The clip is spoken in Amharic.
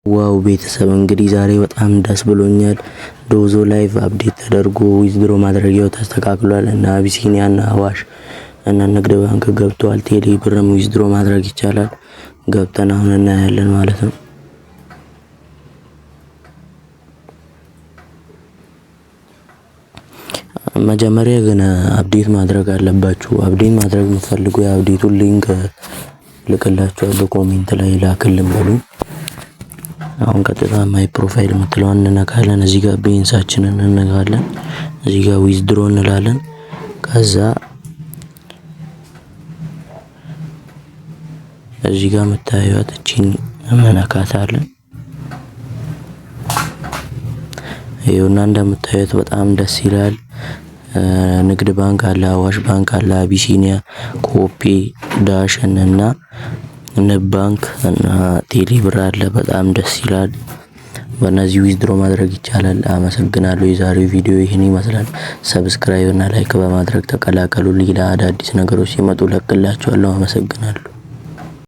ዋው ቤተሰብ እንግዲህ ዛሬ በጣም ደስ ብሎኛል። ዶዞ ላይቭ አፕዴት ተደርጎ ዊዝድሮ ማድረጊያው ተስተካክሏል እና አቢሲኒያ እና አዋሽ እና ንግድ ባንክ ገብቷል። ቴሌ ብርም ዊዝድሮ ማድረግ ይቻላል። ገብተን አሁን እናያለን ማለት ነው። መጀመሪያ ግን አፕዴት ማድረግ አለባችሁ። አፕዴት ማድረግ የምትፈልጉ የአፕዴቱን ሊንክ ልክላችኋለሁ ኮሜንት ላይ ላክልን በሉ። አሁን ቀጥታ ማይ ፕሮፋይል የምትለውን እንነካለን። እዚህ ጋር ቤንሳችንን እንነካለን። እዚህ ጋር ዊዝድሮ እንላለን። ከዛ እዚህ ጋር የምታዩት እቺን እንነካታለን። ይኸውና እንደምታዩት በጣም ደስ ይላል። ንግድ ባንክ አለ፣ አዋሽ ባንክ አለ፣ አቢሲኒያ፣ ኮፒ፣ ዳሽን እና ንብ ባንክ እና ቴሌ ብር አለ። በጣም ደስ ይላል። በእነዚህ ዊዝድሮ ማድረግ ይቻላል። አመሰግናለሁ። የዛሬው ቪዲዮ ይህን ይመስላል። ሰብስክራይብ እና ላይክ በማድረግ ተቀላቀሉ። ሌላ አዳዲስ ነገሮች ሲመጡ ለቅላችኋለሁ። አመሰግናለሁ።